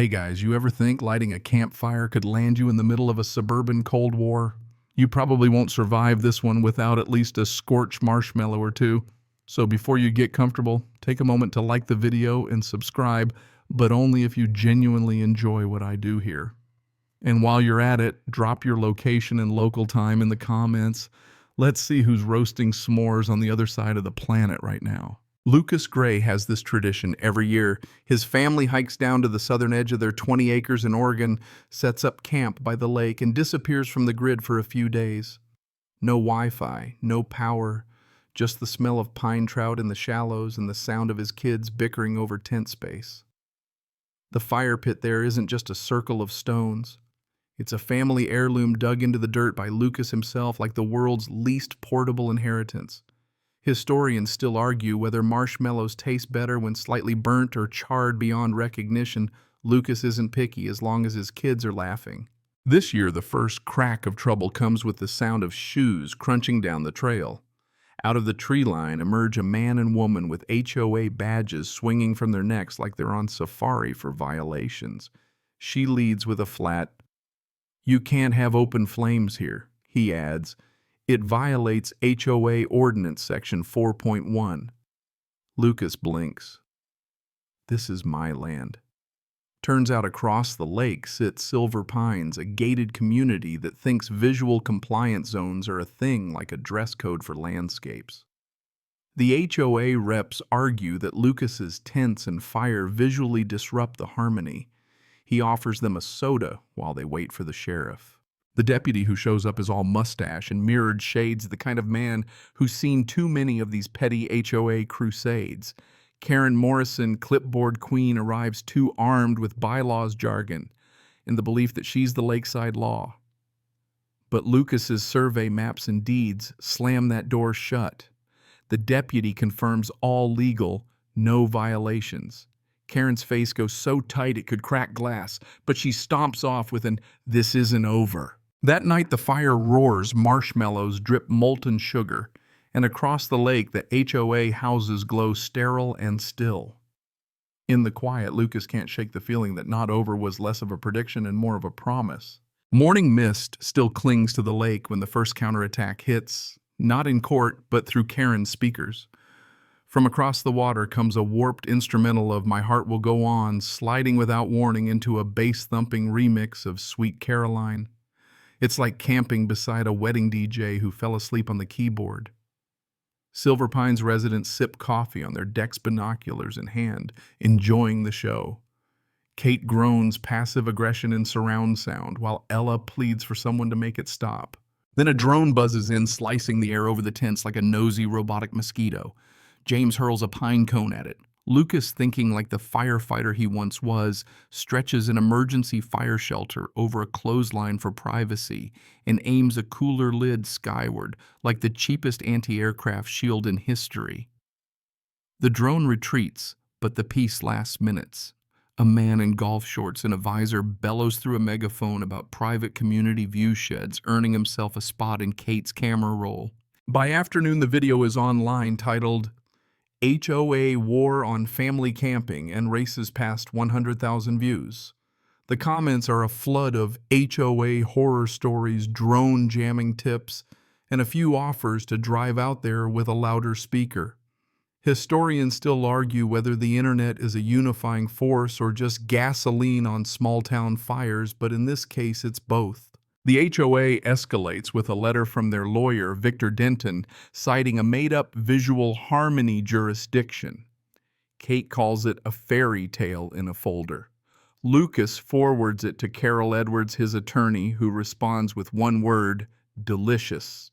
Hey guys, you ever think lighting a campfire could land you in the middle of a suburban Cold War? You probably won't survive this one without at least a scorched marshmallow or two. So before you get comfortable, take a moment to like the video and subscribe, but only if you genuinely enjoy what I do here. And while you're at it, drop your location and local time in the comments. Let's see who's roasting s'mores on the other side of the planet right now. Lucas Gray has this tradition every year. His family hikes down to the southern edge of their 20 acres in Oregon, sets up camp by the lake, and disappears from the grid for a few days. No Wi-Fi, no power, just the smell of pine trout in the shallows and the sound of his kids bickering over tent space. The fire pit there isn't just a circle of stones. It's a family heirloom dug into the dirt by Lucas himself like the world's least portable inheritance. Historians still argue whether marshmallows taste better when slightly burnt or charred beyond recognition. Lucas isn't picky as long as his kids are laughing. This year, the first crack of trouble comes with the sound of shoes crunching down the trail. Out of the tree line emerge a man and woman with HOA badges swinging from their necks like they're on safari for violations. She leads with a flat, "You can't have open flames here," he adds. It violates HOA Ordinance Section 4.1. Lucas blinks. This is my land. Turns out across the lake sits Silver Pines, a gated community that thinks visual compliance zones are a thing like a dress code for landscapes. The HOA reps argue that Lucas's tents and fire visually disrupt the harmony. He offers them a soda while they wait for the sheriff. The deputy who shows up is all mustache and mirrored shades, the kind of man who's seen too many of these petty HOA crusades. Karen Morrison, clipboard queen, arrives too armed with bylaws jargon in the belief that she's the lakeside law. But Lucas's survey maps and deeds slam that door shut. The deputy confirms all legal, no violations. Karen's face goes so tight it could crack glass, but she stomps off with an "this isn't over." That night the fire roars, marshmallows drip molten sugar, and across the lake the HOA houses glow sterile and still. In the quiet, Lucas can't shake the feeling that not over was less of a prediction and more of a promise. Morning mist still clings to the lake when the first counterattack hits, not in court, but through Karen's speakers. From across the water comes a warped instrumental of "My Heart Will Go On," sliding without warning into a bass-thumping remix of "Sweet Caroline." It's like camping beside a wedding DJ who fell asleep on the keyboard. Silver Pines residents sip coffee on their deck's binoculars in hand, enjoying the show. Kate groans passive aggression in surround sound, while Ella pleads for someone to make it stop. Then a drone buzzes in, slicing the air over the tents like a nosy robotic mosquito. James hurls a pine cone at it. Lucas, thinking like the firefighter he once was, stretches an emergency fire shelter over a clothesline for privacy and aims a cooler lid skyward like the cheapest anti-aircraft shield in history. The drone retreats, but the peace lasts minutes. A man in golf shorts and a visor bellows through a megaphone about private community view sheds, earning himself a spot in Kate's camera roll. By afternoon, the video is online titled HOA War on Family Camping and races past 100,000 views. The comments are a flood of HOA horror stories, drone jamming tips, and a few offers to drive out there with a louder speaker. Historians still argue whether the internet is a unifying force or just gasoline on small-town fires, but in this case it's both. The HOA escalates with a letter from their lawyer, Victor Denton, citing a made-up visual harmony jurisdiction. Kate calls it a fairy tale in a folder. Lucas forwards it to Carol Edwards, his attorney, who responds with one word: delicious.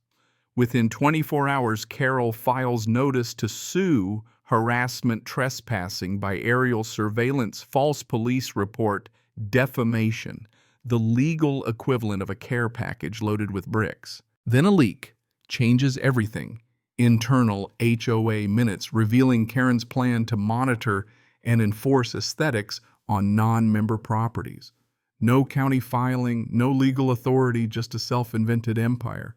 Within 24 hours, Carol files notice to sue harassment, trespassing by aerial surveillance, false police report, defamation, the legal equivalent of a care package loaded with bricks. Then a leak changes everything. Internal HOA minutes revealing Karen's plan to monitor and enforce aesthetics on non-member properties. No county filing, no legal authority, just a self-invented empire.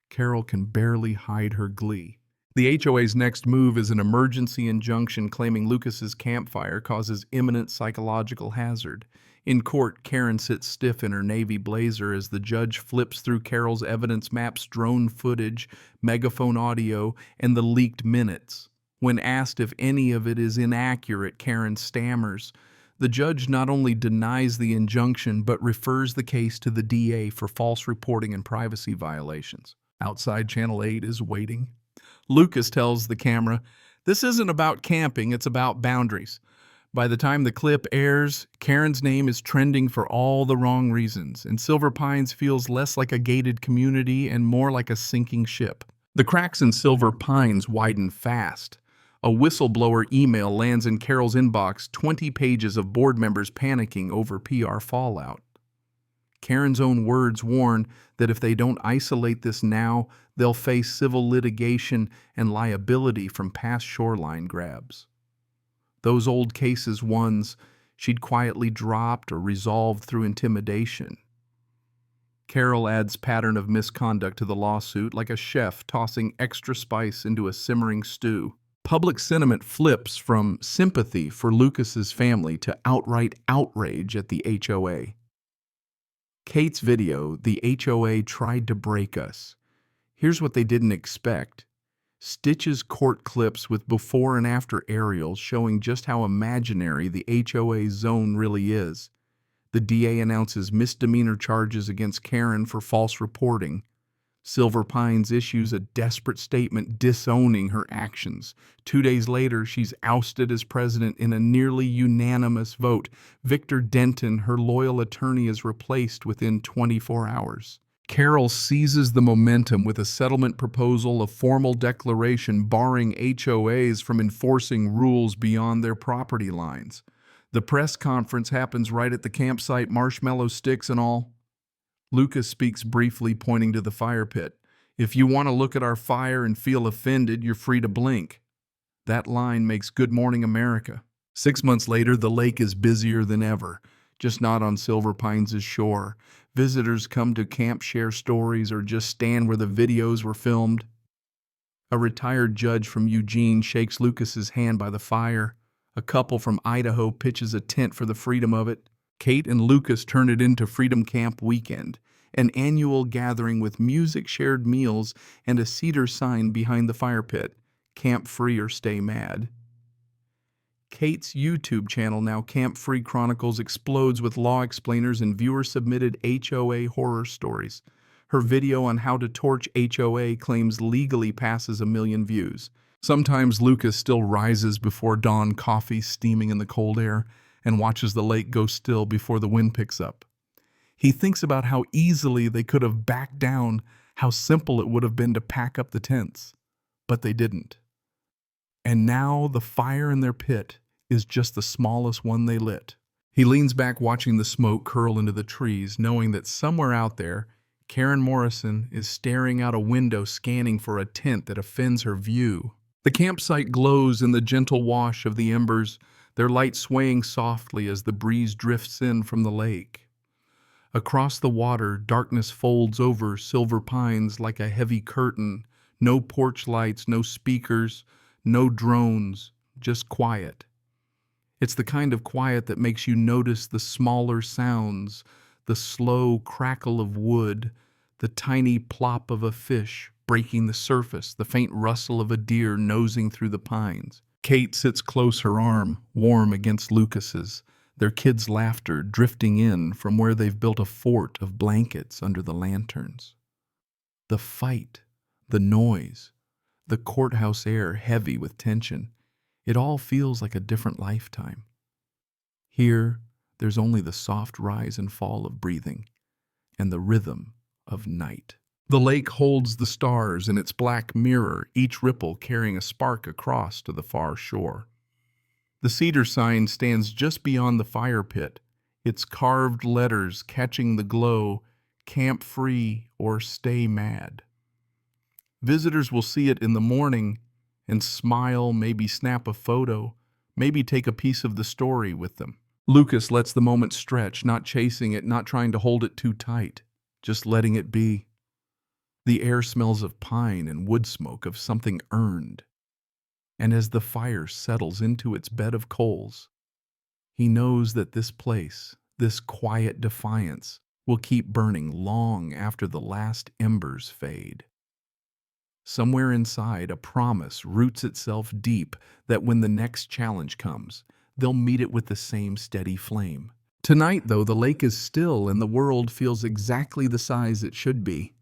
Carol can barely hide her glee. The HOA's next move is an emergency injunction claiming Lucas's campfire causes imminent psychological hazard. In court, Karen sits stiff in her navy blazer as the judge flips through Carol's evidence maps, drone footage, megaphone audio, and the leaked minutes. When asked if any of it is inaccurate, Karen stammers. The judge not only denies the injunction, but refers the case to the DA for false reporting and privacy violations. Outside, Channel 8 is waiting. Lucas tells the camera, "This isn't about camping, it's about boundaries." By the time the clip airs, Karen's name is trending for all the wrong reasons, and Silver Pines feels less like a gated community and more like a sinking ship. The cracks in Silver Pines widen fast. A whistleblower email lands in Carol's inbox, 20 pages of board members panicking over PR fallout. Karen's own words warn that if they don't isolate this now, they'll face civil litigation and liability from past shoreline grabs. Those old cases, ones she'd quietly dropped or resolved through intimidation. Carol adds pattern of misconduct to the lawsuit, like a chef tossing extra spice into a simmering stew. Public sentiment flips from sympathy for Lucas's family to outright outrage at the HOA. Kate's video, "The HOA tried to break us." Here's what they didn't expect. Stitches court clips with before and after aerials showing just how imaginary the HOA zone really is. The DA announces misdemeanor charges against Karen for false reporting. Silver Pines issues a desperate statement disowning her actions. 2 days later, she's ousted as president in a nearly unanimous vote. Victor Denton, her loyal attorney, is replaced within 24 hours. Carol seizes the momentum with a settlement proposal, a formal declaration barring HOAs from enforcing rules beyond their property lines. The press conference happens right at the campsite, marshmallow sticks and all. Lucas speaks briefly, pointing to the fire pit. "If you want to look at our fire and feel offended, you're free to blink." That line makes Good Morning America. 6 months later, the lake is busier than ever, just not on Silver Pines' shore. Visitors come to camp, share stories, or just stand where the videos were filmed. A retired judge from Eugene shakes Lucas's hand by the fire. A couple from Idaho pitches a tent for the freedom of it. Kate and Lucas turn it into Freedom Camp Weekend, an annual gathering with music, shared meals, and a cedar sign behind the fire pit, "Camp Free or Stay Mad." Kate's YouTube channel, now Camp Free Chronicles, explodes with law explainers and viewer-submitted HOA horror stories. Her video on how to torch HOA claims legally passes 1 million views. Sometimes Lucas still rises before dawn, coffee steaming in the cold air, and watches the lake go still before the wind picks up. He thinks about how easily they could have backed down, how simple it would have been to pack up the tents. But they didn't. And now the fire in their pit is just the smallest one they lit. He leans back, watching the smoke curl into the trees, knowing that somewhere out there, Karen Morrison is staring out a window, scanning for a tent that offends her view. The campsite glows in the gentle wash of the embers, their light swaying softly as the breeze drifts in from the lake. Across the water, darkness folds over Silver Pines like a heavy curtain. No porch lights, no speakers, no drones, just quiet. It's the kind of quiet that makes you notice the smaller sounds, the slow crackle of wood, the tiny plop of a fish breaking the surface, the faint rustle of a deer nosing through the pines. Kate sits close, her arm warm against Lucas's, their kids' laughter drifting in from where they've built a fort of blankets under the lanterns. The fight, the noise, the courthouse air heavy with tension. It all feels like a different lifetime. Here, there's only the soft rise and fall of breathing and the rhythm of night. The lake holds the stars in its black mirror, each ripple carrying a spark across to the far shore. The cedar sign stands just beyond the fire pit, its carved letters catching the glow, "Camp Free or Stay Mad." Visitors will see it in the morning and smile, maybe snap a photo, maybe take a piece of the story with them. Lucas lets the moment stretch, not chasing it, not trying to hold it too tight, just letting it be. The air smells of pine and wood smoke, of something earned. And as the fire settles into its bed of coals, he knows that this place, This quiet defiance will keep burning long after the last embers fade. Somewhere inside, a promise roots itself deep that when the next challenge comes, they'll meet it with the same steady flame. Tonight, though, the lake is still and the world feels exactly the size it should be.